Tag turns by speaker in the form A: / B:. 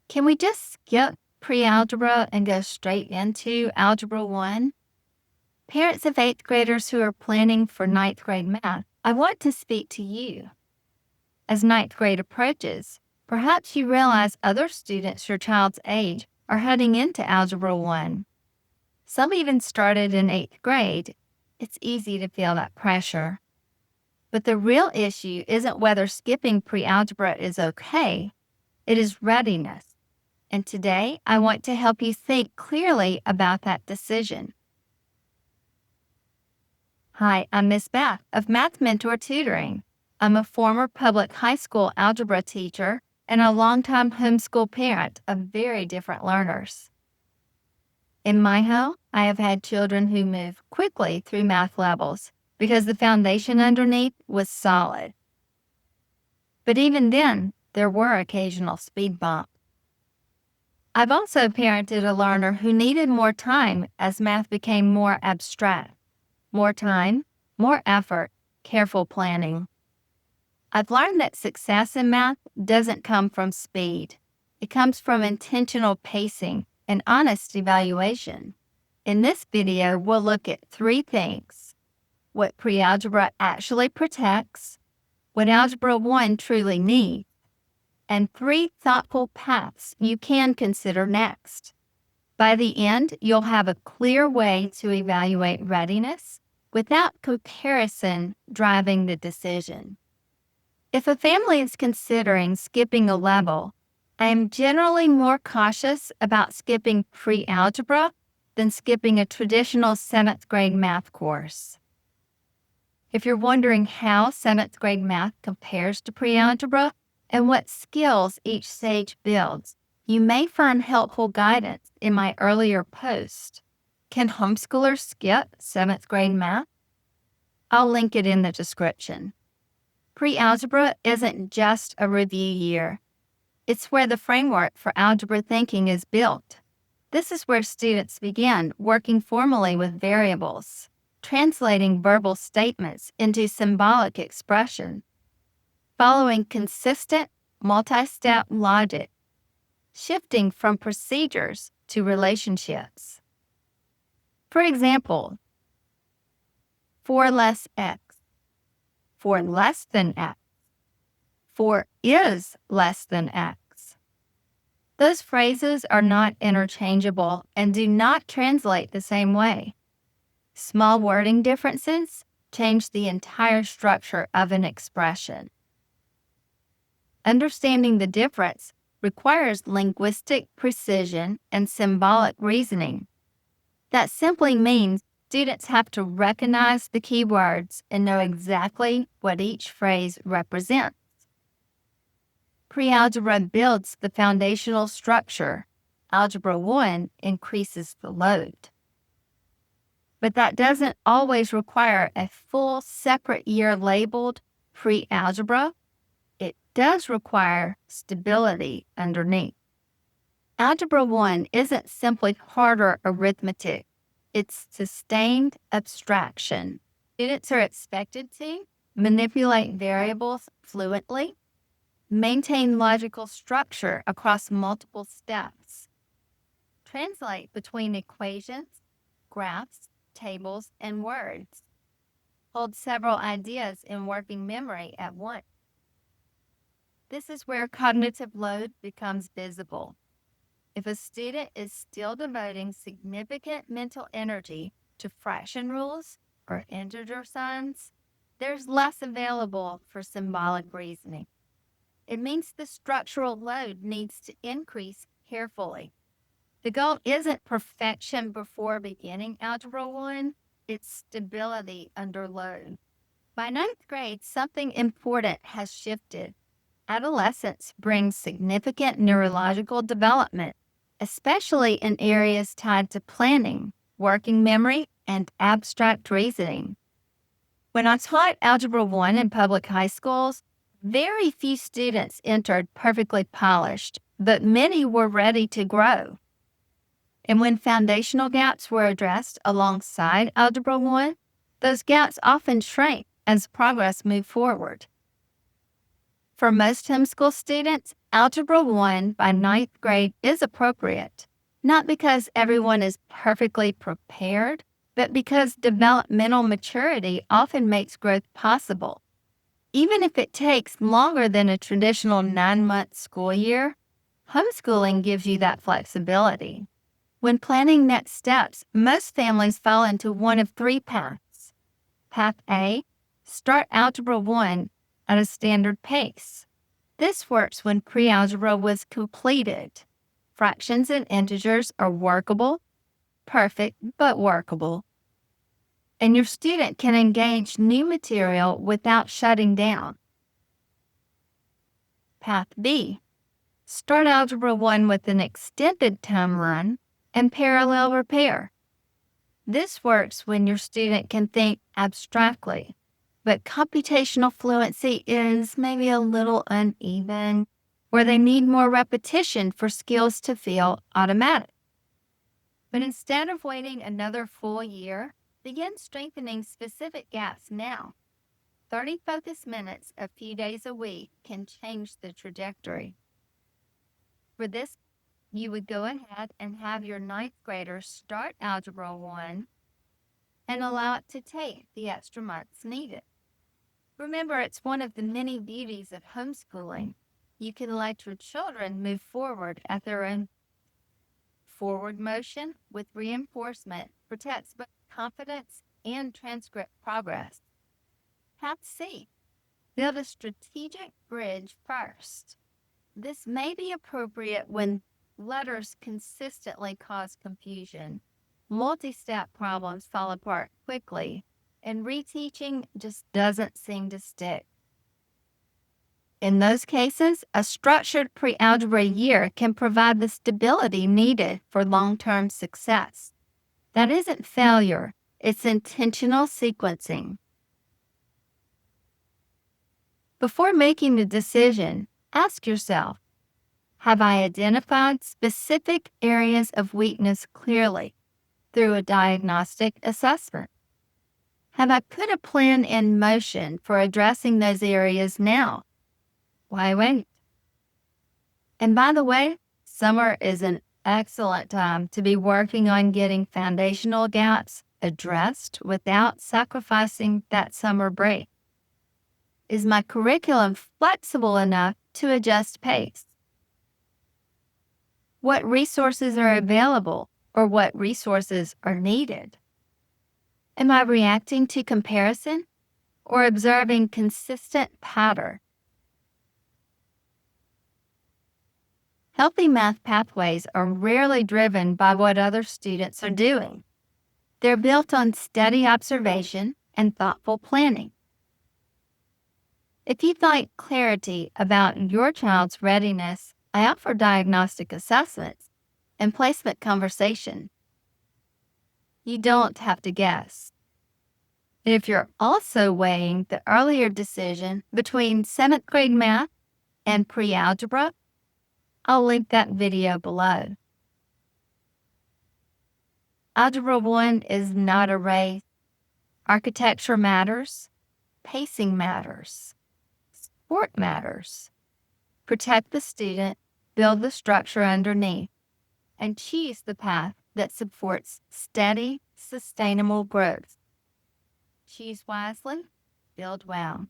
A: Can we just skip pre-algebra and go straight into Algebra 1? Parents of 8th graders who are planning for 9th grade math, I want to speak to you. As 9th grade approaches, perhaps you realize other students your child's age are heading into Algebra 1. Some even started in 8th grade. It's easy to feel that pressure. But the real issue isn't whether skipping pre-algebra is okay. It is readiness. And today, I want to help you think clearly about that decision. Hi, I'm Miss Beth of Math Mentor Tutoring. I'm a former public high school algebra teacher and a longtime homeschool parent of very different learners. In my home, I have had children who move quickly through math levels because the foundation underneath was solid. But even then, there were occasional speed bumps. I've also parented a learner who needed more time as math became more abstract. More time, more effort, careful planning. I've learned that success in math doesn't come from speed. It comes from intentional pacing and honest evaluation. In this video, we'll look at 3 things: what pre-algebra actually protects, what Algebra 1 truly needs, and 3 thoughtful paths you can consider next. By the end, you'll have a clear way to evaluate readiness without comparison driving the decision. If a family is considering skipping a level, I am generally more cautious about skipping pre-algebra than skipping a traditional 7th grade math course. If you're wondering how 7th grade math compares to pre-algebra and what skills each stage builds, you may find helpful guidance in my earlier post. Can homeschoolers skip 7th grade math? I'll link it in the description. Pre-algebra isn't just a review year. It's where the framework for algebra thinking is built. This is where students begin working formally with variables, translating verbal statements into symbolic expression, following consistent multi-step logic, shifting from procedures to relationships. For example, 4 less x, 4 less than x, 4 is less than x. Those phrases are not interchangeable and do not translate the same way. Small wording differences change the entire structure of an expression. Understanding the difference requires linguistic precision and symbolic reasoning. That simply means students have to recognize the key words and know exactly what each phrase represents. Pre-algebra builds the foundational structure. Algebra 1 increases the load. But that doesn't always require a full separate year labeled pre-algebra. It does require stability underneath. Algebra 1 isn't simply harder arithmetic. It's sustained abstraction. Students are expected to manipulate variables fluently, maintain logical structure across multiple steps, translate between equations, graphs, tables, and words, hold several ideas in working memory at once. This is where cognitive load becomes visible. If a student is still devoting significant mental energy to fraction rules or integer signs, there's less available for symbolic reasoning. It means the structural load needs to increase carefully. The goal isn't perfection before beginning Algebra 1, it's stability under load. By 9th grade, something important has shifted. Adolescence brings significant neurological development, especially in areas tied to planning, working memory, and abstract reasoning. When I taught Algebra 1 in public high schools, very few students entered perfectly polished, but many were ready to grow. And when foundational gaps were addressed alongside Algebra 1, those gaps often shrank as progress moved forward. For most homeschool students, Algebra 1 by ninth grade is appropriate, not because everyone is perfectly prepared, but because developmental maturity often makes growth possible. Even if it takes longer than a traditional 9-month school year, homeschooling gives you that flexibility. When planning next steps, most families fall into one of three paths. Path A, start Algebra 1 at a standard pace. This works when pre-algebra was completed. Fractions and integers are workable, perfect, but workable. And your student can engage new material without shutting down. Path B, start Algebra 1 with an extended timeline and parallel repair. This works when your student can think abstractly, but computational fluency is maybe a little uneven, or they need more repetition for skills to feel automatic. But instead of waiting another full year, begin strengthening specific gaps now. 30 focus minutes a few days a week can change the trajectory. For this, you would go ahead and have your ninth graders start Algebra 1 and allow it to take the extra months needed. Remember, it's one of the many beauties of homeschooling. You can let your children move forward at their own. Forward motion with reinforcement protects both confidence and transcript progress. Path C, build a strategic bridge first. This may be appropriate when letters consistently cause confusion, multi-step problems fall apart quickly, and reteaching just doesn't seem to stick. In those cases, a structured pre-algebra year can provide the stability needed for long-term success. That isn't failure, it's intentional sequencing. Before making the decision, ask yourself, have I identified specific areas of weakness clearly through a diagnostic assessment? Have I put a plan in motion for addressing those areas now? Why wait? And by the way, summer is an excellent time to be working on getting foundational gaps addressed without sacrificing that summer break. Is my curriculum flexible enough to adjust pace? What resources are available or what resources are needed? Am I reacting to comparison or observing consistent pattern? Healthy math pathways are rarely driven by what other students are doing. They're built on steady observation and thoughtful planning. If you'd like clarity about your child's readiness, I offer diagnostic assessments and placement conversation. You don't have to guess. If you're also weighing the earlier decision between 7th grade math and pre-algebra, I'll link that video below. Algebra 1 is not a race. Architecture matters. Pacing matters. Support matters. Protect the student, build the structure underneath, and choose the path that supports steady, sustainable growth. Choose wisely, build well.